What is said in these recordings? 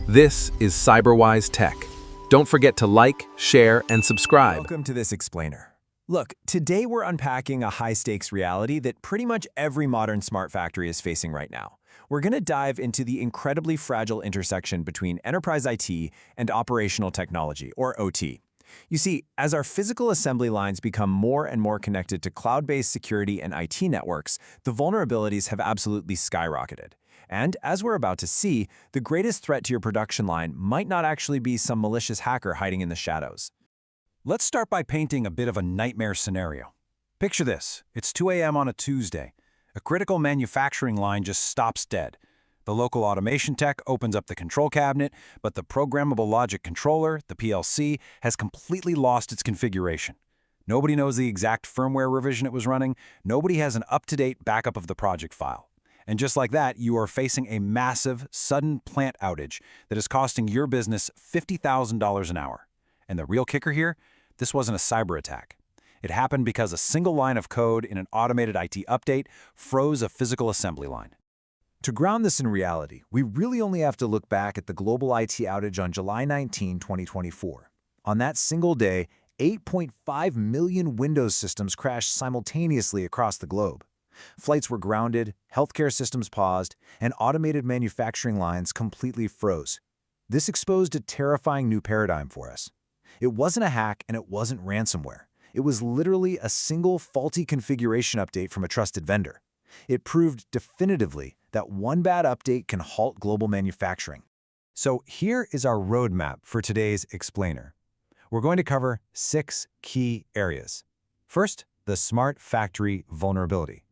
This is CyberWise Tech. Don't forget to like, share, and subscribe. Welcome to this explainer. Look, today we're unpacking a high-stakes reality that pretty much every modern smart factory is facing right now. We're going to dive into the incredibly fragile intersection between enterprise IT and operational technology, or OT. You see, as our physical assembly lines become more and more connected to cloud-based security and IT networks, the vulnerabilities have absolutely skyrocketed. And as we're about to see, the greatest threat to your production line might not actually be some malicious hacker hiding in the shadows. Let's start by painting a bit of a nightmare scenario. Picture this. It's 2 a.m. on a Tuesday. A critical manufacturing line just stops dead. The local automation tech opens up the control cabinet, but the programmable logic controller, the PLC, has completely lost its configuration. Nobody knows the exact firmware revision it was running. Nobody has an up-to-date backup of the project file. And just like that, you are facing a massive, sudden plant outage that is costing your business $50,000 an hour. And the real kicker here? This wasn't a cyber attack. It happened because a single line of code in an automated IT update froze a physical assembly line. To ground this in reality, we really only have to look back at the global IT outage on July 19, 2024. On that single day, 8.5 million Windows systems crashed simultaneously across the globe. Flights were grounded, healthcare systems paused, and automated manufacturing lines completely froze. This exposed a terrifying new paradigm for us. It wasn't a hack and it wasn't ransomware. It was literally a single faulty configuration update from a trusted vendor. It proved definitively that one bad update can halt global manufacturing. So here is our roadmap for today's explainer. We're going to cover 6 key areas. First, the smart factory vulnerability.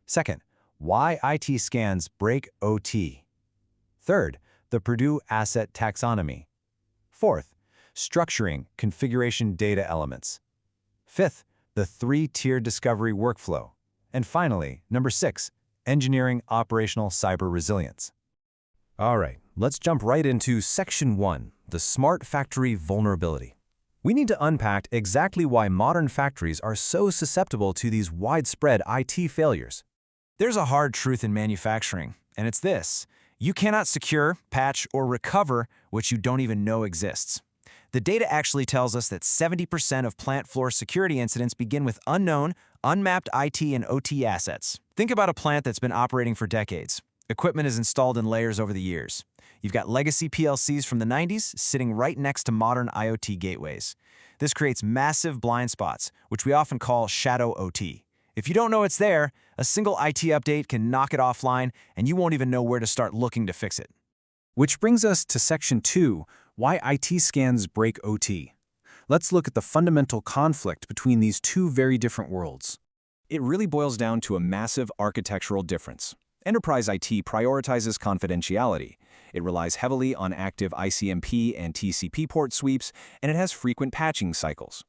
Second, why IT scans break OT. Third, the Purdue asset taxonomy. Fourth, structuring configuration data elements. Fifth, the 3-tier discovery workflow. And finally, number 6, engineering operational cyber resilience. All right, let's jump right into Section 1, the smart factory vulnerability. We need to unpack exactly why modern factories are so susceptible to these widespread IT failures. There's a hard truth in manufacturing, and it's this: you cannot secure, patch, or recover what you don't even know exists. The data actually tells us that 70% of plant floor security incidents begin with unknown, unmapped IT and OT assets. Think about a plant that's been operating for decades. Equipment is installed in layers over the years. You've got legacy PLCs from the 90s sitting right next to modern IoT gateways. This creates massive blind spots, which we often call shadow OT. If you don't know it's there, a single IT update can knock it offline, and you won't even know where to start looking to fix it. Which brings us to Section 2, why IT scans break OT. Let's look at the fundamental conflict between these two very different worlds. It really boils down to a massive architectural difference. Enterprise IT prioritizes confidentiality. It relies heavily on active ICMP and TCP port sweeps, and it has frequent patching cycles.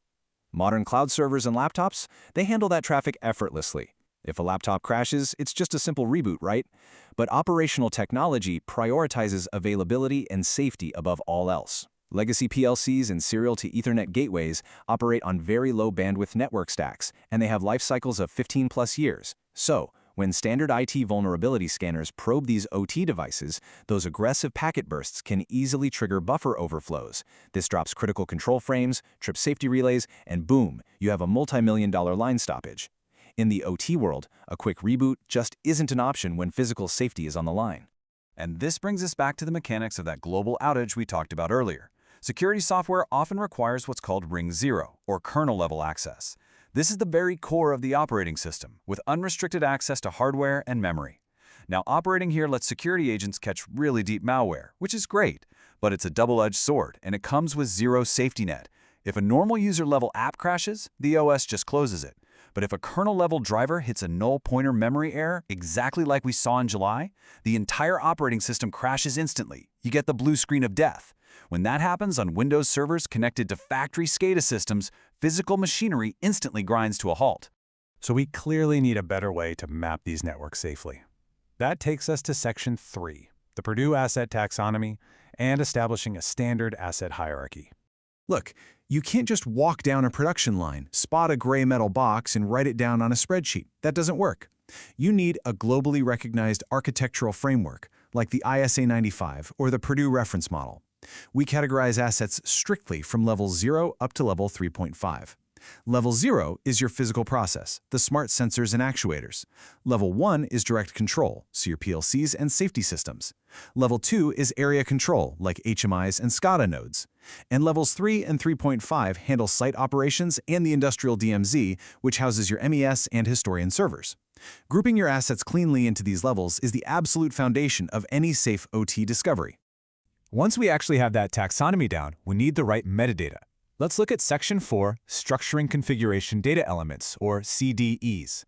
Modern cloud servers and laptops, they handle that traffic effortlessly. If a laptop crashes, it's just a simple reboot, right? But operational technology prioritizes availability and safety above all else. Legacy PLCs and serial to Ethernet gateways operate on very low bandwidth network stacks, and they have life cycles of 15+ years. So, when standard IT vulnerability scanners probe these OT devices, those aggressive packet bursts can easily trigger buffer overflows. This drops critical control frames, trips safety relays, and boom, you have a multi-million-dollar line stoppage. In the OT world, a quick reboot just isn't an option when physical safety is on the line. And this brings us back to the mechanics of that global outage we talked about earlier. Security software often requires what's called Ring 0, or kernel-level access. This is the very core of the operating system, with unrestricted access to hardware and memory. Now, operating here lets security agents catch really deep malware, which is great, but it's a double-edged sword, and it comes with zero safety net. If a normal user-level app crashes, the OS just closes it. But if a kernel-level driver hits a null pointer memory error, exactly like we saw in July, the entire operating system crashes instantly. You get the blue screen of death. When that happens on Windows servers connected to factory SCADA systems, physical machinery instantly grinds to a halt. So we clearly need a better way to map these networks safely. That takes us to Section 3, the Purdue asset taxonomy, and establishing a standard asset hierarchy. Look, you can't just walk down a production line, spot a gray metal box, and write it down on a spreadsheet. That doesn't work. You need a globally recognized architectural framework, like the ISA 95 or the Purdue reference model. We categorize assets strictly from level 0 up to level 3.5. Level 0 is your physical process, the smart sensors and actuators. Level 1 is direct control, so your PLCs and safety systems. Level 2 is area control, like HMIs and SCADA nodes. And levels 3 and 3.5 handle site operations and the industrial DMZ, which houses your MES and historian servers. Grouping your assets cleanly into these levels is the absolute foundation of any safe OT discovery. Once we actually have that taxonomy down, we need the right metadata. Let's look at Section 4, Structuring Configuration Data Elements, or CDEs.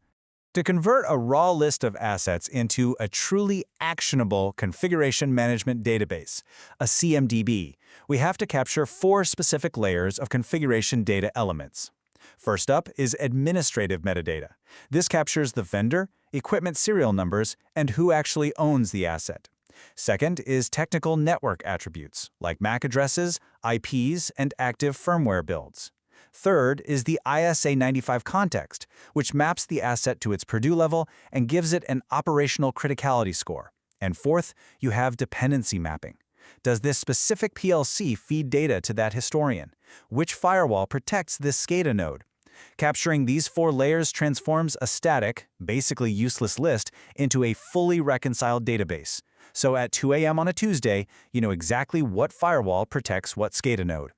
To convert a raw list of assets into a truly actionable configuration management database, a CMDB, we have to capture 4 specific layers of configuration data elements. First up is administrative metadata. This captures the vendor, equipment serial numbers, and who actually owns the asset. Second is technical network attributes, like MAC addresses, IPs, and active firmware builds. Third is the ISA 95 context, which maps the asset to its Purdue level and gives it an operational criticality score. And fourth, you have dependency mapping. Does this specific PLC feed data to that historian? Which firewall protects this SCADA node? Capturing these 4 layers transforms a static, basically useless list into a fully reconciled database. So at 2 a.m. on a Tuesday, you know exactly what firewall protects what SCADA node.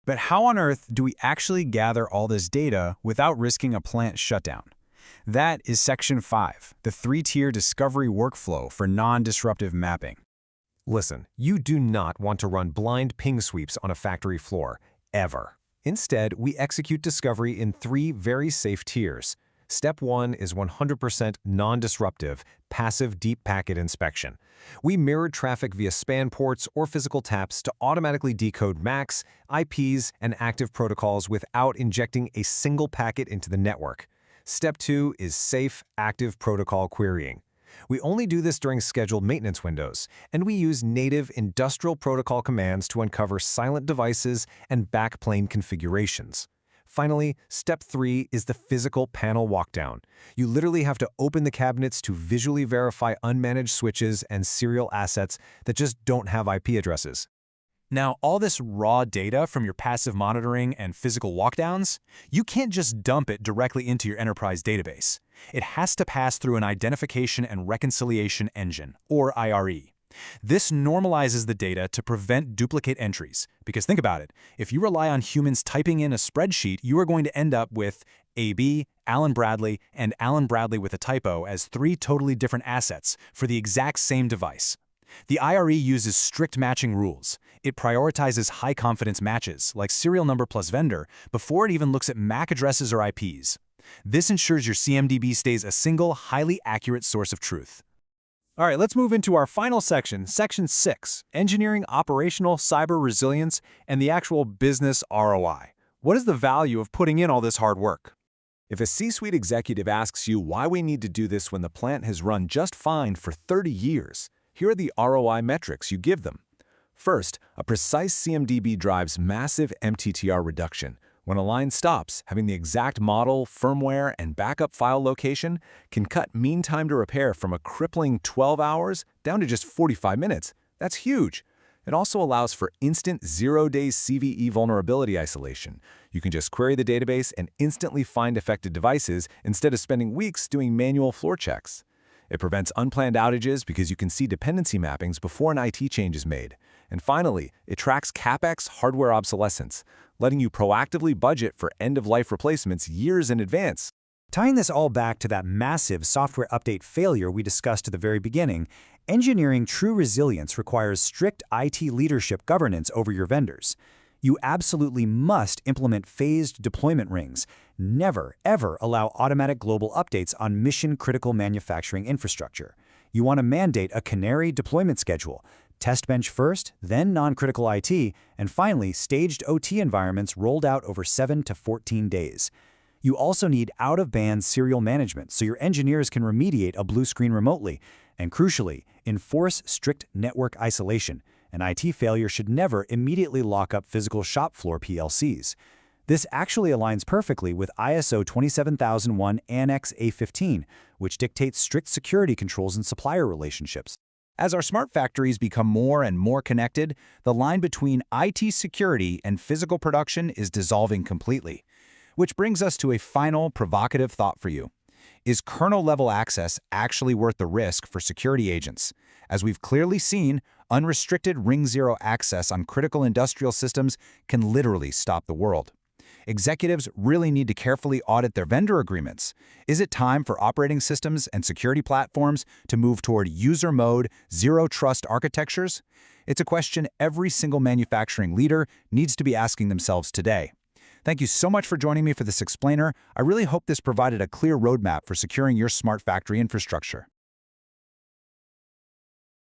But how on earth do we actually gather all this data without risking a plant shutdown? That is Section 5, the 3-tier discovery workflow for non-disruptive mapping. Listen, you do not want to run blind ping sweeps on a factory floor, ever. Instead, we execute discovery in 3 very safe tiers. Step 1 is 100% non-disruptive, passive deep packet inspection. We mirror traffic via span ports or physical taps to automatically decode MACs, IPs, and active protocols without injecting a single packet into the network. Step 2 is safe, active protocol querying. We only do this during scheduled maintenance windows, and we use native industrial protocol commands to uncover silent devices and backplane configurations. Finally, step 3 is the physical panel walkdown. You literally have to open the cabinets to visually verify unmanaged switches and serial assets that just don't have IP addresses. Now, all this raw data from your passive monitoring and physical walkdowns, you can't just dump it directly into your enterprise database. It has to pass through an identification and reconciliation engine, or IRE. This normalizes the data to prevent duplicate entries, because think about it, if you rely on humans typing in a spreadsheet, you are going to end up with AB, Alan Bradley, and Alan Bradley with a typo as 3 totally different assets for the exact same device. The IRE uses strict matching rules. It prioritizes high-confidence matches, like serial number plus vendor, before it even looks at MAC addresses or IPs. This ensures your CMDB stays a single, highly accurate source of truth. All right, let's move into our final section, Section 6, Engineering Operational Cyber Resilience and the actual business ROI. What is the value of putting in all this hard work? If a C-suite executive asks you why we need to do this when the plant has run just fine for 30 years, here are the ROI metrics you give them. First, a precise CMDB drives massive MTTR reduction. When a line stops, having the exact model, firmware, and backup file location can cut mean time to repair from a crippling 12 hours down to just 45 minutes. That's huge. It also allows for instant 0-day CVE vulnerability isolation. You can just query the database and instantly find affected devices instead of spending weeks doing manual floor checks. It prevents unplanned outages because you can see dependency mappings before an IT change is made. And finally, it tracks CapEx hardware obsolescence, letting you proactively budget for end-of-life replacements years in advance. Tying this all back to that massive software update failure we discussed at the very beginning, engineering true resilience requires strict IT leadership governance over your vendors. You absolutely must implement phased deployment rings. Never, ever allow automatic global updates on mission-critical manufacturing infrastructure. You want to mandate a canary deployment schedule. Test bench first, then non-critical IT, and finally staged OT environments rolled out over 7 to 14 days. You also need out-of-band serial management so your engineers can remediate a blue screen remotely. And crucially, enforce strict network isolation. An IT failure should never immediately lock up physical shop floor PLCs. This actually aligns perfectly with ISO 27001 Annex A15, which dictates strict security controls and supplier relationships. As our smart factories become more and more connected, the line between IT security and physical production is dissolving completely. Which brings us to a final provocative thought for you. Is kernel-level access actually worth the risk for security agents? As we've clearly seen, unrestricted ring-zero access on critical industrial systems can literally stop the world. Executives really need to carefully audit their vendor agreements. Is it time for operating systems and security platforms to move toward user mode, zero-trust architectures? It's a question every single manufacturing leader needs to be asking themselves today. Thank you so much for joining me for this explainer. I really hope this provided a clear roadmap for securing your smart factory infrastructure.